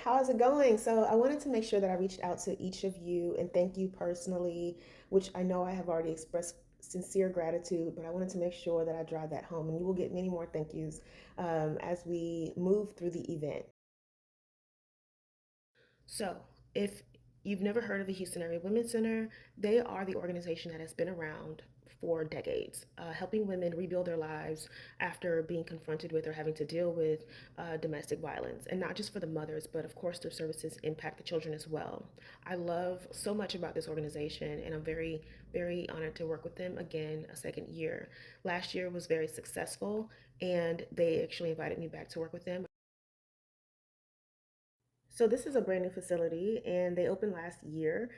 how's it going? So, I wanted to make sure that I reached out to each of you and thank you personally, which I know I have already expressed sincere gratitude, but I wanted to make sure that I drive that home. And you will get many more thank yous as we move through the event. So, if you've never heard of the Houston Area Women's Center, they are the organization that has been around for decades, helping women rebuild their lives after being confronted with or having to deal with domestic violence. And not just for the mothers, but of course, their services impact the children as well. I love so much about this organization, and I'm very, very honored to work with them again a second year. Last year was very successful, and they actually invited me back to work with them. So this is a brand new facility, and they opened last year.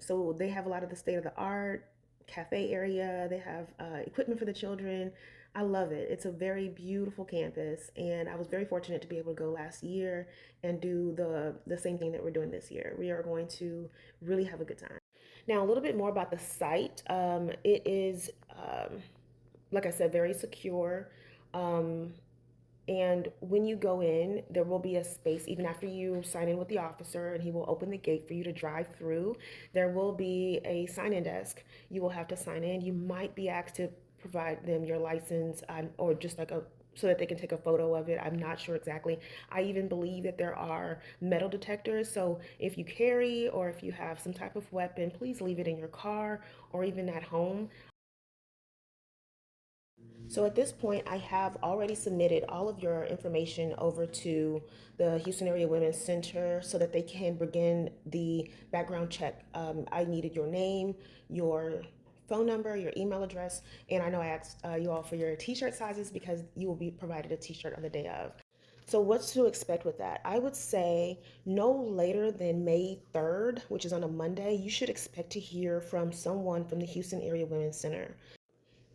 So they have a lot of the state of the art cafe area. They have equipment for the children. I love it. It's a very beautiful campus, and I was very fortunate to be able to go last year and do the same thing that we're doing this year. We are going to really have a good time. Now, a little bit more about the site. It is, like I said, very secure. Um, and when you go in, there will be a space, even after you sign in with the officer, and he will open the gate for you to drive through. There will be a sign in desk. You will have to sign in. You might be asked to provide them your license or just like a so that they can take a photo of it. I'm not sure exactly. I even believe that there are metal detectors. So if you carry or if you have some type of weapon, please leave it in your car or even at home. So at this point, I have already submitted all of your information over to the Houston Area Women's Center so that they can begin the background check. I needed your name, your phone number, your email address, and I know I asked you all for your t-shirt sizes because you will be provided a t-shirt on the day of. So what's to expect with that? I would say no later than May 3rd, which is on a Monday, you should expect to hear from someone from the Houston Area Women's Center.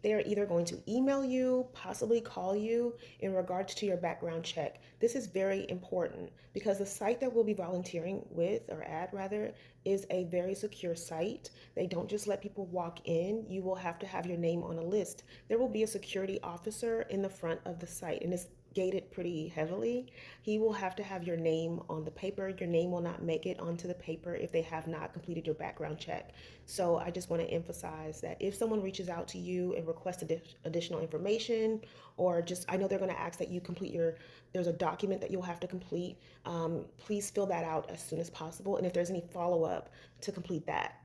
They are either going to email you, possibly call you in regards to your background check. This is very important because the site that we'll be volunteering with, or at rather, is a very secure site. They don't just let people walk in. You will have to have your name on a list. There will be a security officer in the front of the site, and it's gated pretty heavily. He will have to have your name on the paper. Your name will not make it onto the paper if they have not completed your background check. So I just want to emphasize that if someone reaches out to you and requests additional information, or just, I know they're going to ask that you complete there's a document that you'll have to complete. Please fill that out as soon as possible. And if there's any follow up, to complete that.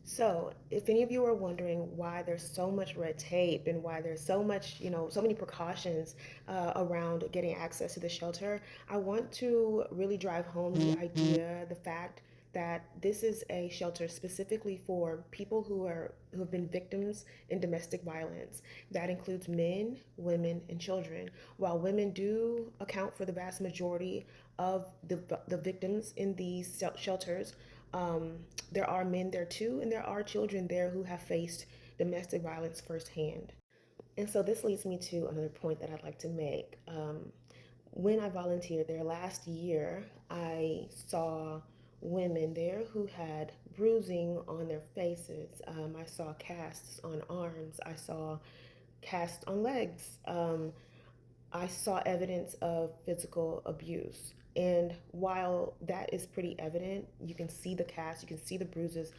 So, if any of you are wondering why there's so much red tape and why there's so much, so many precautions around getting access to the shelter, I want to really drive home the idea, the fact that this is a shelter specifically for people who have been victims in domestic violence. That includes men, women, and children. While women do account for the vast majority of the victims in these shelters, um, there are men there too, and there are children there who have faced domestic violence firsthand. And so this leads me to another point that I'd like to make. When I volunteered there last year, I saw women there who had bruising on their faces. I saw casts on arms. I saw casts on legs. I saw evidence of physical abuse. And while that is pretty evident, you can see the cast, you can see the bruises.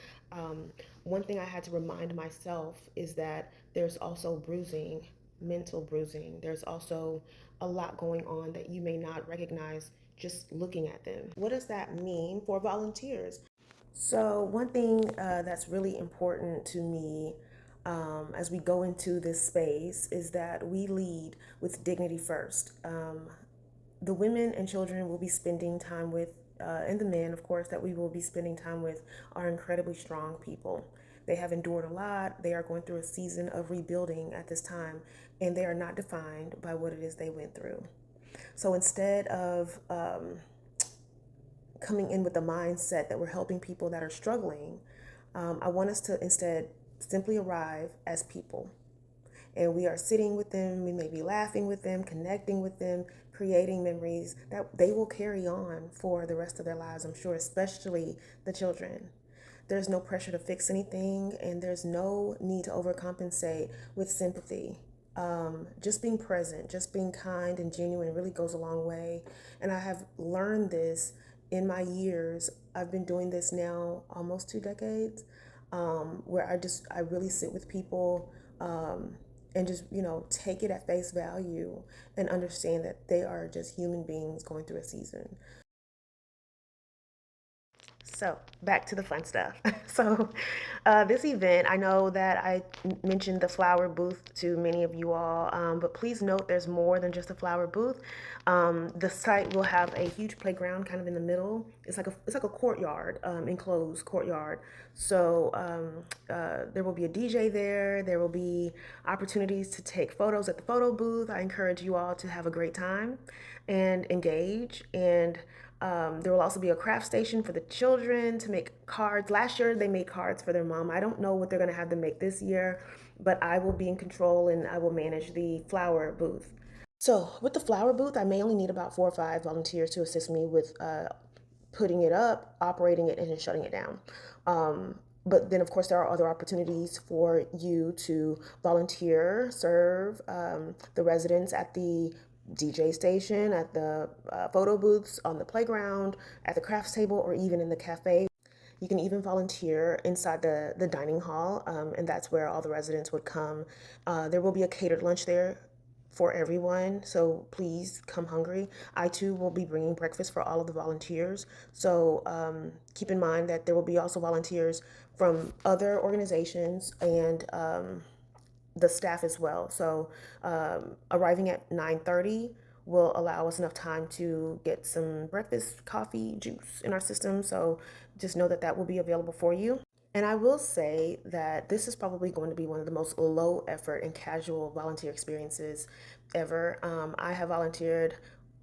One thing I had to remind myself is that there's also bruising, mental bruising. There's also a lot going on that you may not recognize just looking at them. What does that mean for volunteers? So, one thing that's really important to me as we go into this space is that we lead with dignity first. The women and children we'll be spending time with, and the men, of course, that we will be spending time with, are incredibly strong people. They have endured a lot. They are going through a season of rebuilding at this time, and they are not defined by what it is they went through. So instead of coming in with the mindset that we're helping people that are struggling, I want us to instead simply arrive as people. And we are sitting with them, we may be laughing with them, connecting with them, creating memories that they will carry on for the rest of their lives, I'm sure, especially the children. There's no pressure to fix anything, and there's no need to overcompensate with sympathy. Just being present, just being kind and genuine really goes a long way. And I have learned this in my years. I've been doing this now almost 2 decades, where I really sit with people, and just, take it at face value and understand that they are just human beings going through a season. So back to the fun stuff. This event, I know that I mentioned the flower booth to many of you all, but please note there's more than just a flower booth. The site will have a huge playground kind of in the middle. It's like a courtyard, enclosed courtyard. There will be a DJ there. There will be opportunities to take photos at the photo booth. I encourage you all to have a great time and engage. And there will also be a craft station for the children to make cards. Last year, they made cards for their mom. I don't know what they're going to have them make this year, but I will be in control and I will manage the flower booth. So, with the flower booth, I may only need about 4 or 5 volunteers to assist me with putting it up, operating it, and then shutting it down. But then, of course, there are other opportunities for you to volunteer, serve the residents at the DJ station, at the photo booths, on the playground, at the crafts table, or even in the cafe. You can even volunteer inside the dining hall, and that's where all the residents would come. There will be a catered lunch there for everyone, so please come hungry. I too will be bringing breakfast for all of the volunteers. So keep in mind that there will be also volunteers from other organizations and the staff as well. So arriving at 9:30 will allow us enough time to get some breakfast, coffee, juice in our system. So just know that that will be available for you. And I will say that this is probably going to be one of the most low effort and casual volunteer experiences ever. I have volunteered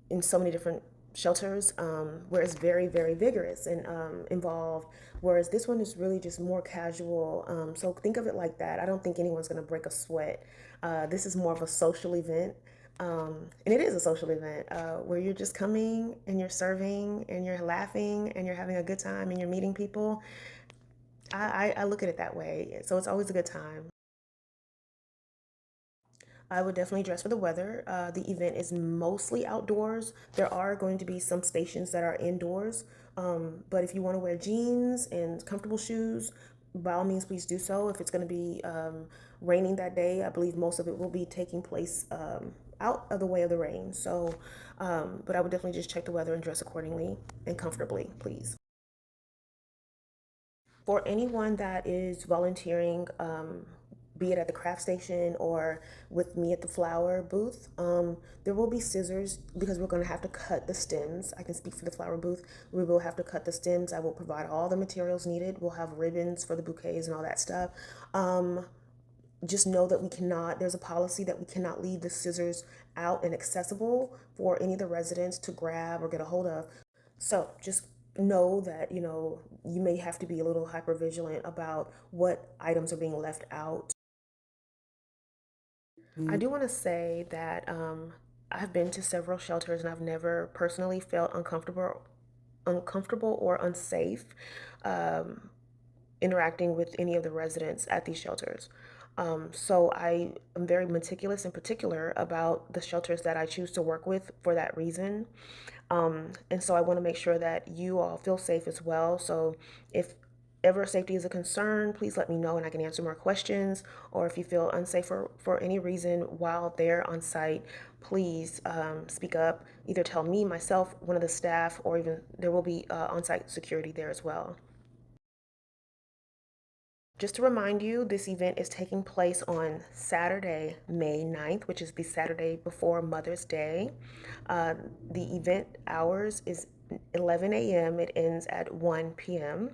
in so many different shelters where it's very, very vigorous and involved, whereas this one is really just more casual. So think of it like that. I don't think anyone's going to break a sweat. This is more of a social event. And it is a social event where you're just coming and you're serving and you're laughing and you're having a good time and you're meeting people. I look at it that way. So it's always a good time. I would definitely dress for the weather. The event is mostly outdoors. There are going to be some stations that are indoors. But if you want to wear jeans and comfortable shoes, by all means, please do so. If it's going to be raining that day, I believe most of it will be taking place out of the way of the rain. But I would definitely just check the weather and dress accordingly and comfortably, please. For anyone that is volunteering, be it at the craft station or with me at the flower booth, there will be scissors because we're going to have to cut the stems. I can speak for the flower booth. We will have to cut the stems. I will provide all the materials needed. We'll have ribbons for the bouquets and all that stuff. Just know that there's a policy that we cannot leave the scissors out and accessible for any of the residents to grab or get a hold of. So just know that, you may have to be a little hyper vigilant about what items are being left out. I do want to say that I've been to several shelters and I've never personally felt uncomfortable or unsafe um, interacting with any of the residents at these shelters. So I am very meticulous and particular about the shelters that I choose to work with for that reason. And so I want to make sure that you all feel safe as well. So if ever safety is a concern, please let me know and I can answer more questions. Or if you feel unsafe for any reason while they're on site, please speak up. Either tell me, myself, one of the staff, or even there will be on site security there as well. Just to remind you, this event is taking place on Saturday, May 9th, which is the Saturday before Mother's Day. Uh, the event hours is 11 a.m. It ends at 1 p.m.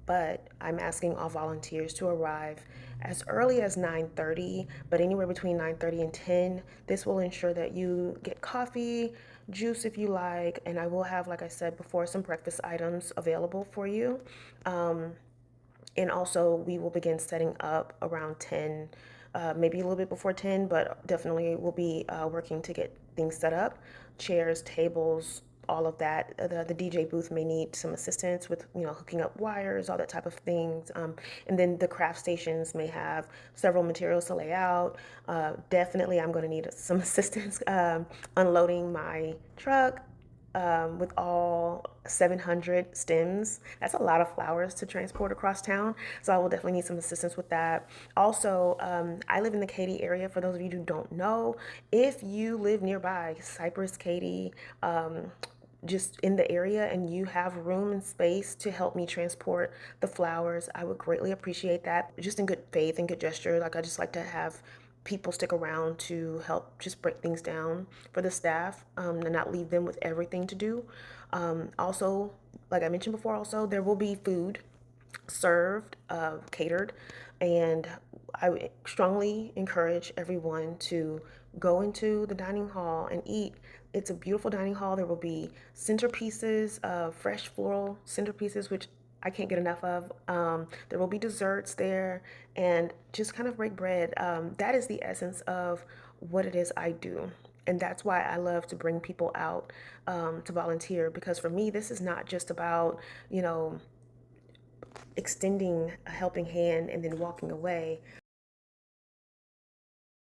But I'm asking all volunteers to arrive as early as 9:30, but anywhere between 9:30 and 10. This will ensure that you get coffee, juice if you like, and I will have, like I said before, some breakfast items available for you. Um, and also, we will begin setting up around 10, maybe a little bit before 10, but definitely we'll be working to get things set up, chairs, tables, all of that. The DJ booth may need some assistance with, hooking up wires, all that type of things. And then the craft stations may have several materials to lay out. Definitely, I'm going to need some assistance unloading my truck with all 700 stems. That's a lot of flowers to transport across town. So I will definitely need some assistance with that. Also, I live in the Katy area. For those of you who don't know, if you live nearby Cypress, Katy, just in the area, and you have room and space to help me transport the flowers, I would greatly appreciate that. Just in good faith and good gesture. Like, I just like to have people stick around to help just break things down for the staff, and not leave them with everything to do. Also, like I mentioned before, also there will be food served, catered, and I strongly encourage everyone to go into the dining hall and eat. It's a beautiful dining hall. There will be centerpieces, fresh floral centerpieces, which I can't get enough of. There will be desserts there, and just kind of break bread. That is the essence of what it is I do. And that's why I love to bring people out to volunteer, because for me, this is not just about, extending a helping hand and then walking away.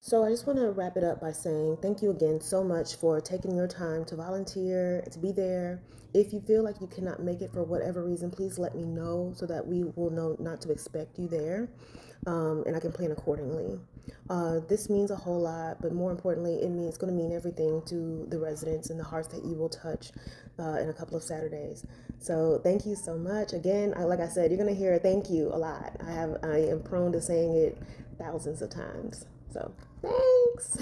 So I just want to wrap it up by saying thank you again so much for taking your time to volunteer, to be there. If you feel like you cannot make it for whatever reason, please let me know so that we will know not to expect you there, and I can plan accordingly. This means a whole lot, but more importantly, it's going to mean everything to the residents and the hearts that you will touch in a couple of Saturdays. So thank you so much. Again, like I said, you're going to hear thank you a lot. I am prone to saying it thousands of times. So thanks.